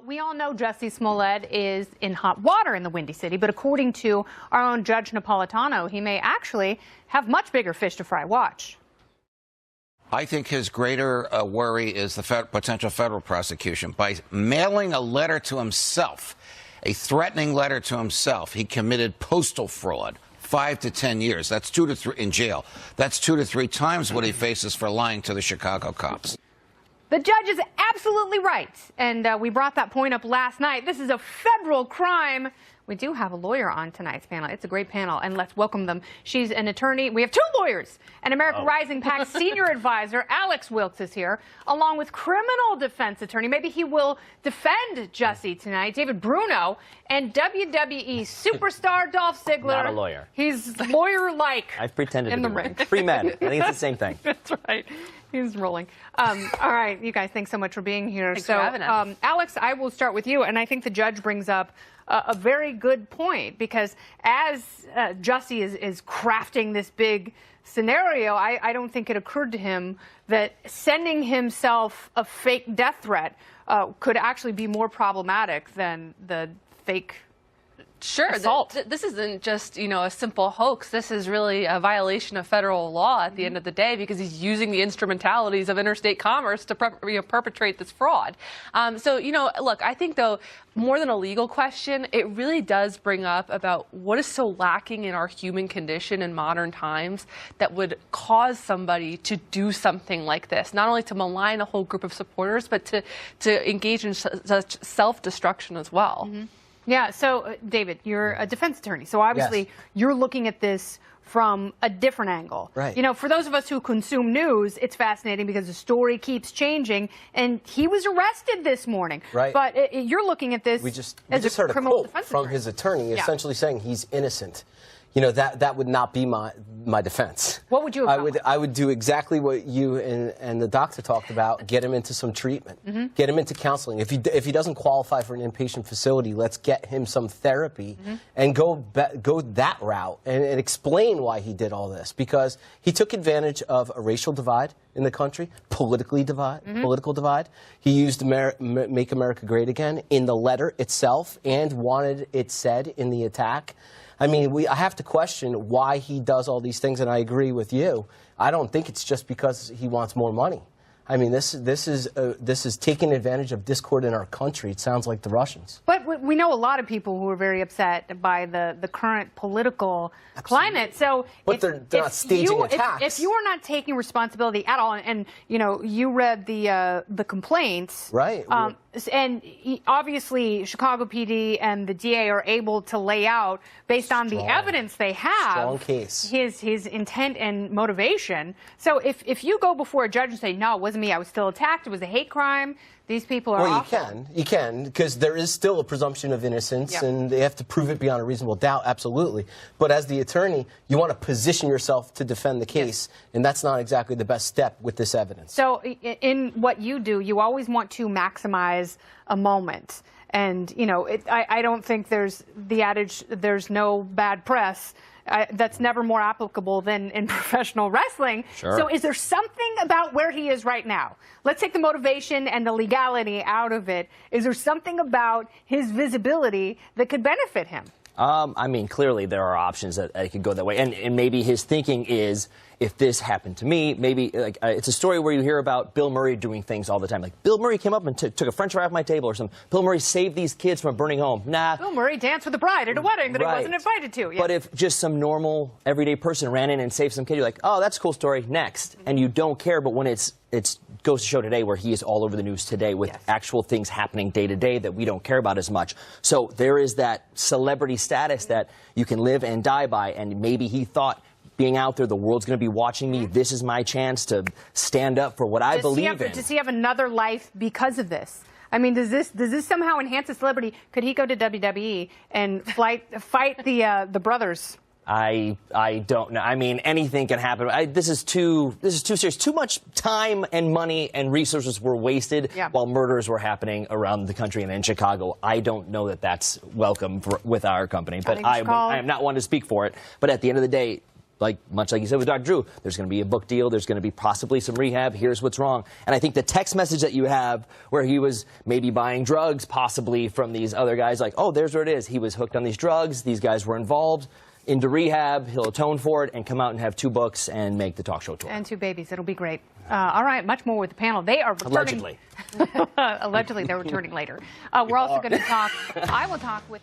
We all know Jussie Smollett is in hot water in the Windy City, but according to our own Judge Napolitano, he may actually have much bigger fish to fry. Watch. I think his greater worry is the potential federal prosecution. By mailing a letter to himself, a threatening letter to himself, he committed postal fraud. 5 to 10 years. That's 2 to 3 in jail. That's 2 to 3 times what he faces for lying to the Chicago cops. The judge is absolutely right, and we brought that point up last night. This is a federal crime. We do have a lawyer on tonight's panel. It's a great panel, and let's welcome them. She's an attorney. We have 2 lawyers. And America Rising PAC's senior advisor, Alex Wilkes, is here, along with criminal defense attorney. Maybe he will defend Jessie tonight, David Bruno, and WWE superstar Dolph Ziggler. Not a lawyer. He's lawyer-like. I've pretended in to the be ring. Free men. I think it's the same thing. That's right. He's rolling. All right, you guys, thanks so much for being here. Thanks for having us. Alex, I will start with you, and I think the judge brings up a very good point, because as Jussie is crafting this big scenario, I don't think it occurred to him that sending himself a fake death threat could actually be more problematic than the fake assault. This isn't just, a simple hoax. This is really a violation of federal law at the end of the day, because he's using the instrumentalities of interstate commerce to perpetrate this fraud. Look, I think, though, more than a legal question, it really does bring up about what is so lacking in our human condition in modern times that would cause somebody to do something like this, not only to malign a whole group of supporters, but to engage in such self-destruction as well. Mm-hmm. Yeah, so, David, you're a defense attorney, so obviously you're looking at this from a different angle. Right. For those of us who consume news, it's fascinating because the story keeps changing, and he was arrested this morning. Right. But you're looking at this we just as heard a criminal quote defense from attorney. his attorney essentially saying he's innocent. That would not be my defense. What would you have done? I would do exactly what you and the doctor talked about. Get him into some treatment. Get him into counseling. If he doesn't qualify for an inpatient facility, let's get him some therapy and go that route and explain why he did all this, because he took advantage of a racial divide in the country, political divide. He used Make America Great Again in the letter itself and wanted it said in the attack. I mean, I have to question why he does all these things, and I agree with you. I don't think it's just because he wants more money. I mean, this is taking advantage of discord in our country. It sounds like the Russians. But we know a lot of people who are very upset by the current political climate. So, but they're not staging attacks. If you are not taking responsibility at all, and you read the complaints, right? And obviously, Chicago PD and the DA are able to lay out, based on the evidence they have, his intent and motivation. So if you go before a judge and say, no, it wasn't me, I was still attacked, it was a hate crime, these people are awful. Well, you can, because there is still a presumption of innocence, and they have to prove it beyond a reasonable doubt, absolutely. But as the attorney, you want to position yourself to defend the case, and that's not exactly the best step with this evidence. So in what you do, you always want to maximize a moment. And, I don't think there's the adage, there's no bad press. That's never more applicable than in professional wrestling. Sure. So is there something about where he is right now? Let's take the motivation and the legality out of it. Is there something about his visibility that could benefit him? I mean, clearly there are options that could go that way. And maybe his thinking is, if this happened to me, maybe it's a story where you hear about Bill Murray doing things all the time. Like, Bill Murray came up and took a french fry off my table or something. Bill Murray saved these kids from a burning home. Nah. Bill Murray danced with a bride at a wedding that he wasn't invited to. Yeah. But if just some normal, everyday person ran in and saved some kid, you're like, oh, that's a cool story, next. And you don't care. But when it goes to show today, where he is all over the news today with actual things happening day to day that we don't care about as much. So there is that celebrity status that you can live and die by, and maybe he thought, being out there, the world's going to be watching me, this is my chance to stand up for what I believe in. Does he have another life because of this? I mean, does this somehow enhance his celebrity? Could he go to WWE and fight the brothers? I don't know. I mean, anything can happen. This is too serious. Too much time and money and resources were wasted while murders were happening around the country and in Chicago. I don't know that that's welcome with our company. But I am not one to speak for it. But at the end of the day, much like you said with Dr. Drew, there's going to be a book deal, there's going to be possibly some rehab, here's what's wrong. And I think the text message that you have where he was maybe buying drugs possibly from these other guys, like, oh, there's where it is. He was hooked on these drugs, these guys were involved, into rehab, he'll atone for it, and come out and have 2 books and make the talk show tour. And 2 babies. It'll be great. All right, much more with the panel. They are returning. Allegedly. Allegedly, they're returning later. We're also going to talk, I will talk with